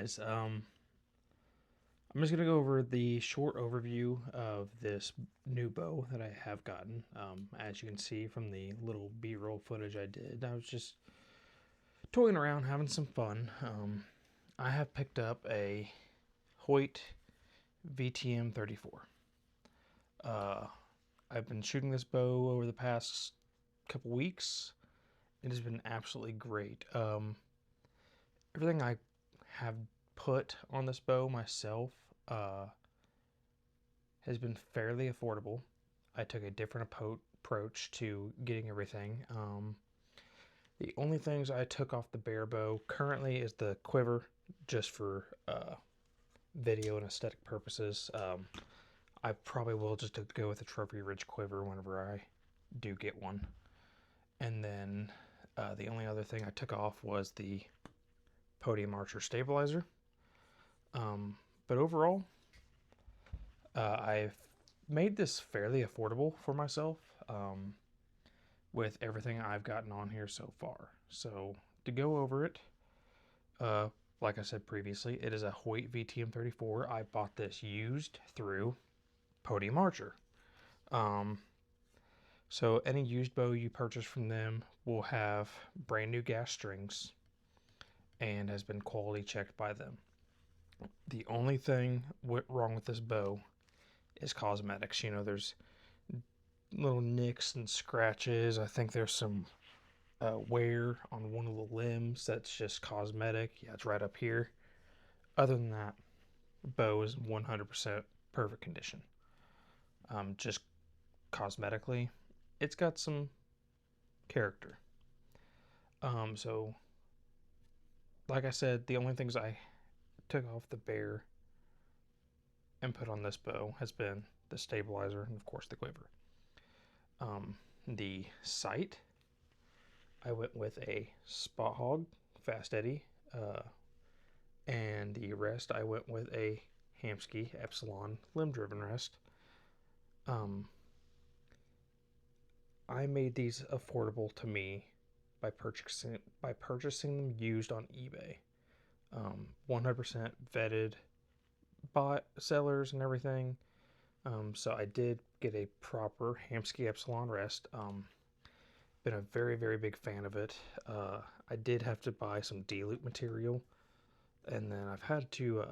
guys. I'm just gonna go over the short overview of this new bow that I have gotten. As you can see from the little B-roll footage I did, I was just toying around, having some fun. I have picked up a Hoyt VTM 34. I've been shooting this bow over the past couple weeks. It has been absolutely great. Everything I have put on this bow myself has been fairly affordable. I took a different approach to getting everything. The only things I took off the bare bow currently is the quiver, just for video and aesthetic purposes. I probably will just go with a Trophy Ridge quiver whenever I do get one. And then the only other thing I took off was the Podium Archer stabilizer. But overall, I've made this fairly affordable for myself with everything I've gotten on here so far. So to go over it, like I said previously, it is a Hoyt VTM 34. I bought this used through Podium Archer. So any used bow you purchase from them will have brand new gas strings and has been quality checked by them. The only thing wrong with this bow is cosmetics. You know, there's little nicks and scratches. I think there's some wear on one of the limbs that's just cosmetic. Yeah, it's right up here. Other than that, the bow is 100% perfect condition. Just cosmetically, it's got some character. So, like I said, the only things I took off the bare and put on this bow has been the stabilizer and of course the quiver. The sight, I went with a Spot Hog Fast Eddy, and the rest I went with a Hamskea Epsilon limb driven rest. I made these affordable to me by purchasing them used on eBay. 100% vetted sellers and everything. So I did get a proper Hamskea Epsilon rest. Been a very, very big fan of it. I did have to buy some D-loop material, and then I've had to,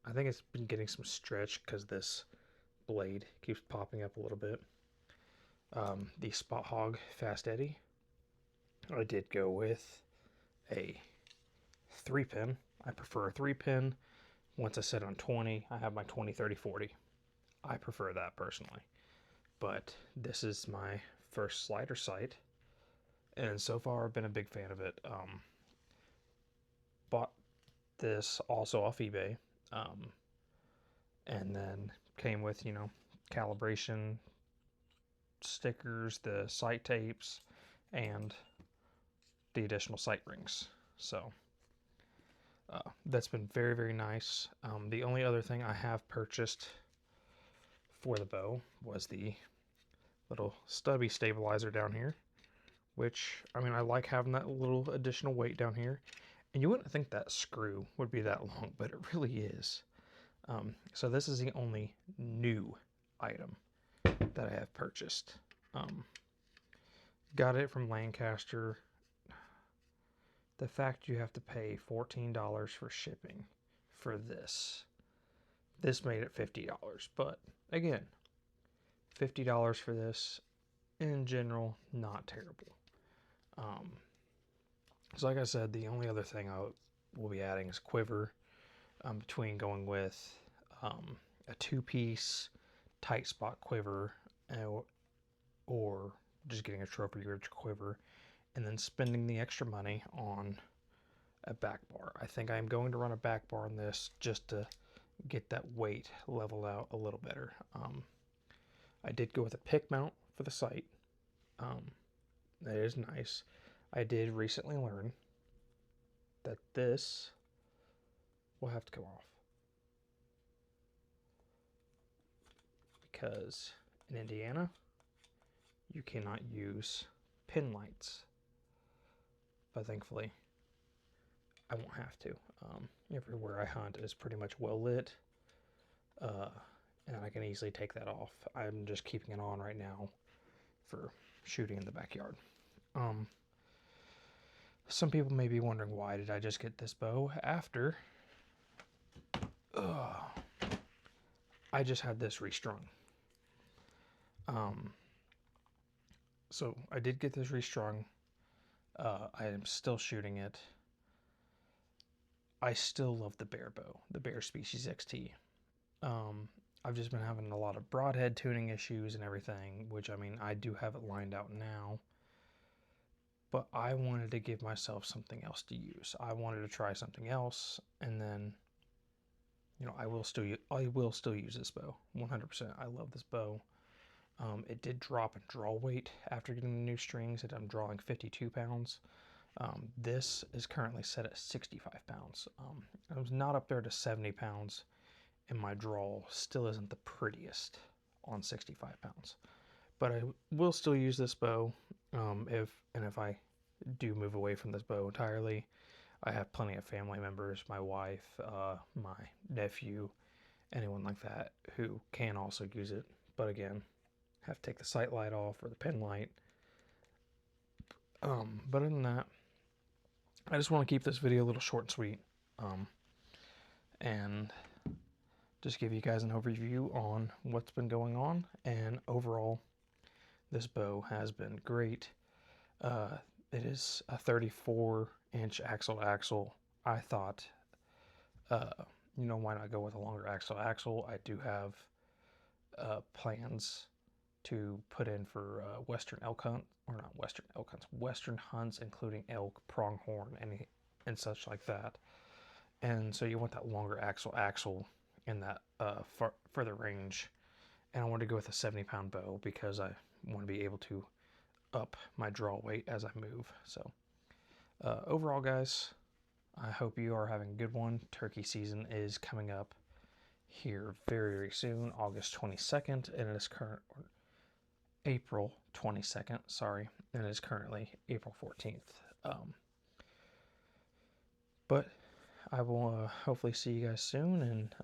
I think it's been getting some stretch because this blade keeps popping up a little bit. The Spot Hog Fast Eddy, I did go with a 3-pin. I prefer a 3-pin. Once I set on 20, I have my 20, 30, 40. I prefer that personally. But this is my first slider sight, and so far I've been a big fan of it. Bought this also off eBay, and then came with, you know, calibration stickers, the sight tapes, and the additional sight rings. So that's been very, very nice. The only other thing I have purchased for the bow was the little stubby stabilizer down here, which, I mean, I like having that little additional weight down here. And you wouldn't think that screw would be that long, but it really is. So this is the only new item that I have purchased. Got it from Lancaster. The fact you have to pay $14 for shipping for this made it $50. But again, $50 for this, in general, not terrible. So like I said, the only other thing I will be adding is quiver. Between going with a 2-piece tight spot quiver or just getting a Trophy Ridge quiver, and then spending the extra money on a back bar. I think I'm going to run a back bar on this just to get that weight leveled out a little better. I did go with a pick mount for the sight. That is nice. I did recently learn that this will have to come off, because in Indiana you cannot use pin lights. But thankfully I won't have to. Everywhere I hunt is pretty much well lit, and I can easily take that off. I'm just keeping it on right now for shooting in the backyard. Some people may be wondering, why did I just get this bow after I just had this restrung. So I did get this restrung. I am still shooting it. I still love the Bear bow, the Bear Species XT. I've just been having a lot of broadhead tuning issues and everything, which, I mean, I do have it lined out now. But I wanted to give myself something else to use. I wanted to try something else, and then, you know, I will still use this bow 100%. I love this bow. It did drop in draw weight after getting the new strings, and I'm drawing 52 pounds. This is currently set at 65 pounds. I was not up there to 70 pounds, and my draw still isn't the prettiest on 65 pounds. But I will still use this bow. If I do move away from this bow entirely, I have plenty of family members, my wife, my nephew, anyone like that who can also use it. But again, have to take the sight light off or the pen light. But other than that, I just want to keep this video a little short and sweet, and just give you guys an overview on what's been going on. And overall, this bow has been great. It is a 34-inch axle to axle. I thought, you know, why not go with a longer axle to axle? I do have plans to put in for western elk hunt, or not western elk hunts, western hunts, including elk, pronghorn, and such like that. And so you want that longer axle in that further range. And I wanted to go with a 70-pound bow because I want to be able to up my draw weight as I move. So overall, guys, I hope you are having a good one. Turkey season is coming up here very, very soon, August 22nd, and it is April 22nd, sorry, and it is currently April 14th. But I will hopefully see you guys soon, and